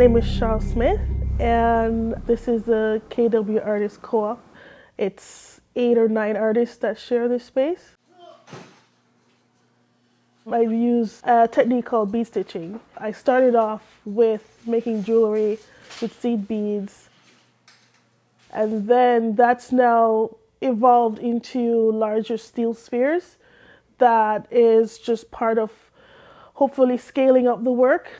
name is Sharl Smith, and this is the KW Artist Co-op. It's 8 or 9 artists that share this space. I use a technique called bead stitching. I started off with making jewelry with seed beads, and then that's now evolved into larger steel spheres that is just part of hopefully scaling up the work.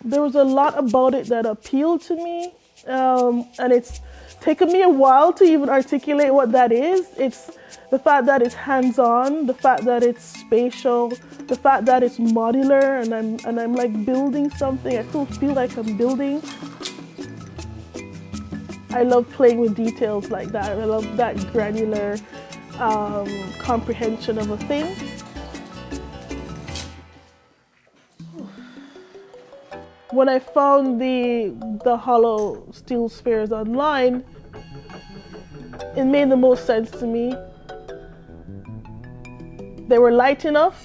There was a lot about it that appealed to me, and it's taken me a while to even articulate what that is. It's the fact that it's hands-on, the fact that it's spatial, the fact that it's modular, and I'm like building something. I still feel like I'm building. I love playing with details like that. I love that granular comprehension of a thing. When I found the hollow steel spheres online, it made the most sense to me. They were light enough.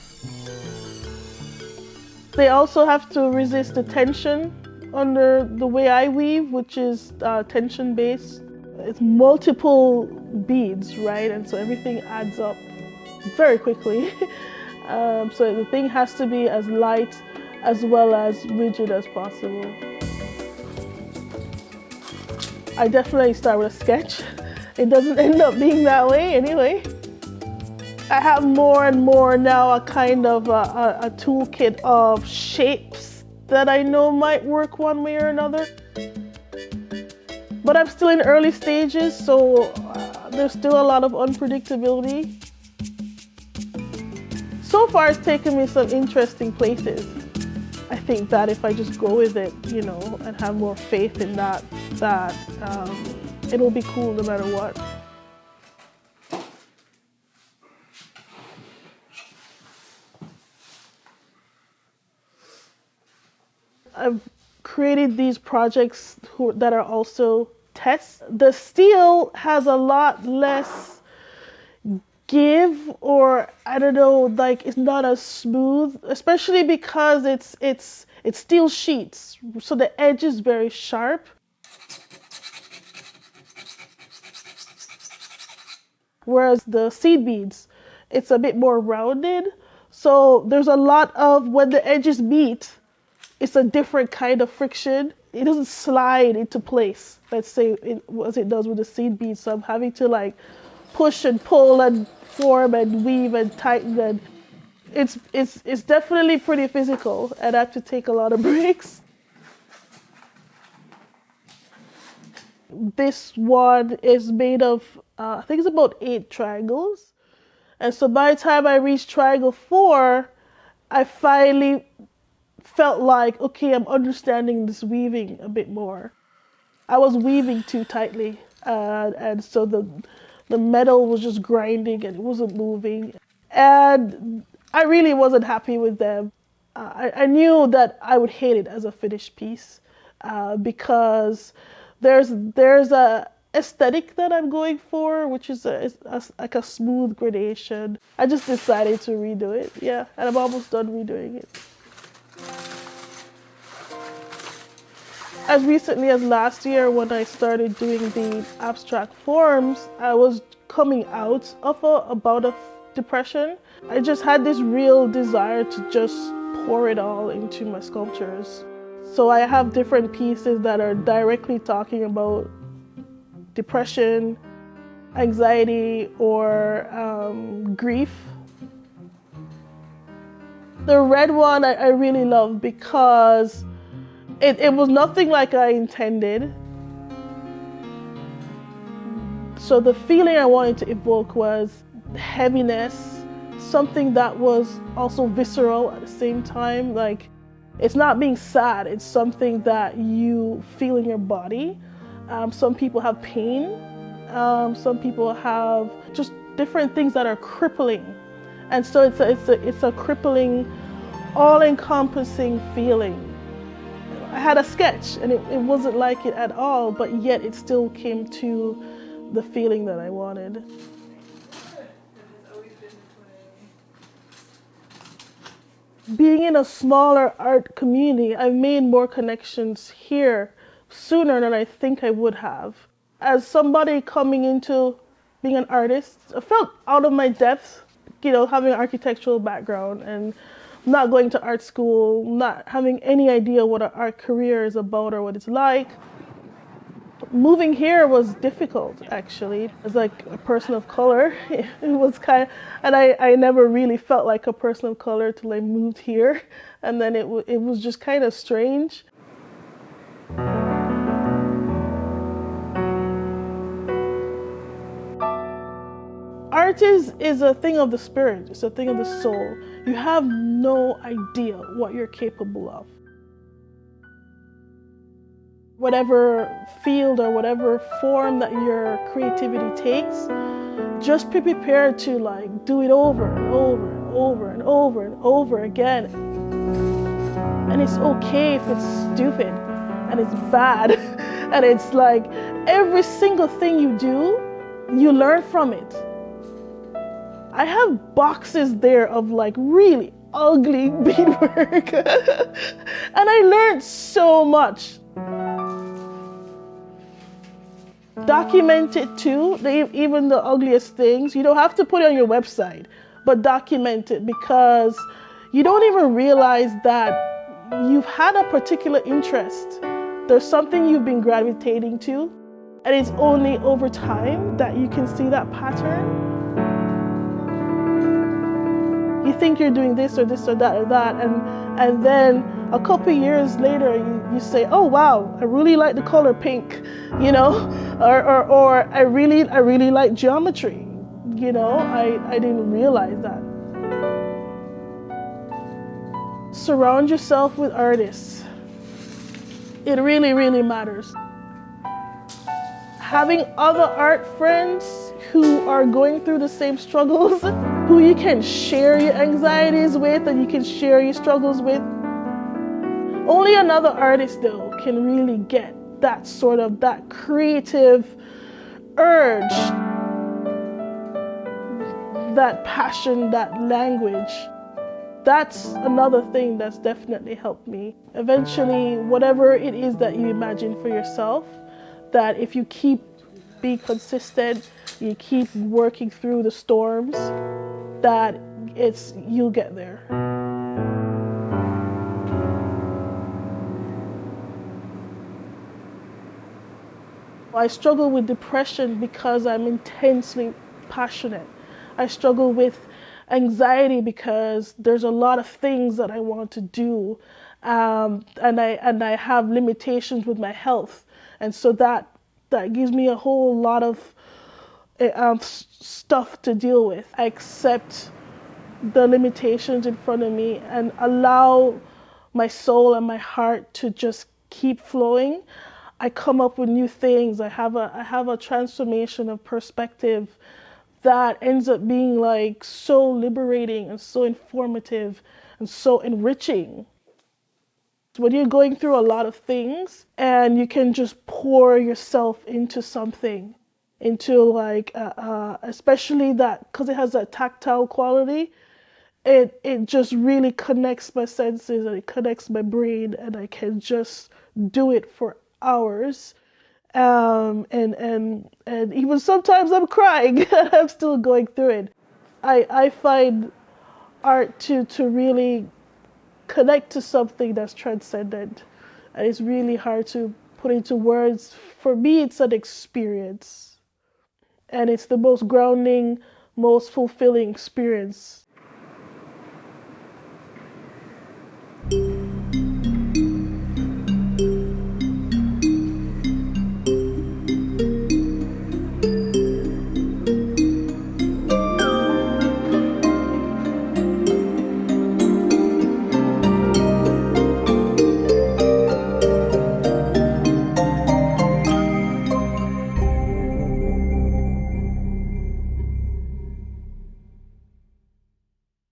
They also have to resist the tension under the way I weave, which is tension based. It's multiple beads, right? And so everything adds up very quickly. So the thing has to be as light as well as rigid as possible. I definitely start with a sketch. It doesn't end up being that way anyway. I have more and more now a kind of a toolkit of shapes that I know might work one way or another. But I'm still in early stages, so there's still a lot of unpredictability. So far it's taken me some interesting places. I think that if I just go with it, you know, and have more faith in that it'll be cool no matter what. I've created these projects that are also tests. The steel has a lot less give, or I don't know, like it's not as smooth, especially because it's steel sheets, so the edge is very sharp. Whereas the seed beads, it's a bit more rounded, so there's a lot of, when the edges meet, it's a different kind of friction. It doesn't slide into place, let's say, as it does with the seed beads. So I'm having to like push and pull and form and weave and tighten, and it's definitely pretty physical, and I have to take a lot of breaks. This one is made of, I think it's about 8 triangles. And so by the time I reached triangle 4, I finally felt like, okay, I'm understanding this weaving a bit more. I was weaving too tightly, and so the metal was just grinding and it wasn't moving. And I really wasn't happy with them. I knew that I would hate it as a finished piece because there's a aesthetic that I'm going for, which is like a smooth gradation. I just decided to redo it, yeah, and I'm almost done redoing it. As recently as last year, when I started doing the abstract forms, I was coming out of a bout of depression. I just had this real desire to just pour it all into my sculptures. So I have different pieces that are directly talking about depression, anxiety, or grief. The red one I really love because it was nothing like I intended. So the feeling I wanted to evoke was heaviness, something that was also visceral at the same time. Like, it's not being sad, it's something that you feel in your body. Some people have pain, some people have just different things that are crippling. And so it's a crippling, all-encompassing feeling. I had a sketch and it wasn't like it at all, but yet it still came to the feeling that I wanted. Being in a smaller art community, I've made more connections here sooner than I think I would have. As somebody coming into being an artist, I felt out of my depth, having an architectural background and not going to art school, not having any idea what an art career is about or what it's like. Moving here was difficult, actually. As like a person of color, it was and I never really felt like a person of color till I moved here, and then it was just kind of strange. Art is a thing of the spirit. It's a thing of the soul. You have no idea what you're capable of. Whatever field or whatever form that your creativity takes, just be prepared to do it over and over and over and over and over again. And it's okay if it's stupid and it's bad. And it's like every single thing you do, you learn from it. I have boxes there of really ugly beadwork. And I learned so much. Document it too, even the ugliest things. You don't have to put it on your website, but document it, because you don't even realize that you've had a particular interest. There's something you've been gravitating to, and it's only over time that you can see that pattern. You think you're doing this or this or that or that, and then a couple years later you say, oh wow, I really like the color pink, or I really like geometry, I didn't realize that. Surround yourself with artists. It really, really matters. Having other art friends who are going through the same struggles, who you can share your anxieties with and you can share your struggles with. Only another artist, though, can really get that creative urge, that passion, that language. That's another thing that's definitely helped me. Eventually, whatever it is that you imagine for yourself, that if you keep being consistent, you keep working through the storms, that you'll get there. I struggle with depression because I'm intensely passionate. I struggle with anxiety because there's a lot of things that I want to do, and I have limitations with my health, and so that gives me a whole lot of stuff to deal with. I accept the limitations in front of me and allow my soul and my heart to just keep flowing. I come up with new things. I have a transformation of perspective that ends up being so liberating and so informative and so enriching. When you're going through a lot of things and you can just pour yourself into something, into especially that, because it has that tactile quality, it just really connects my senses and it connects my brain, and I can just do it for hours. And even sometimes I'm crying and I'm still going through it. I find art to really connect to something that's transcendent, and it's really hard to put into words. For me, it's an experience, and it's the most grounding, most fulfilling experience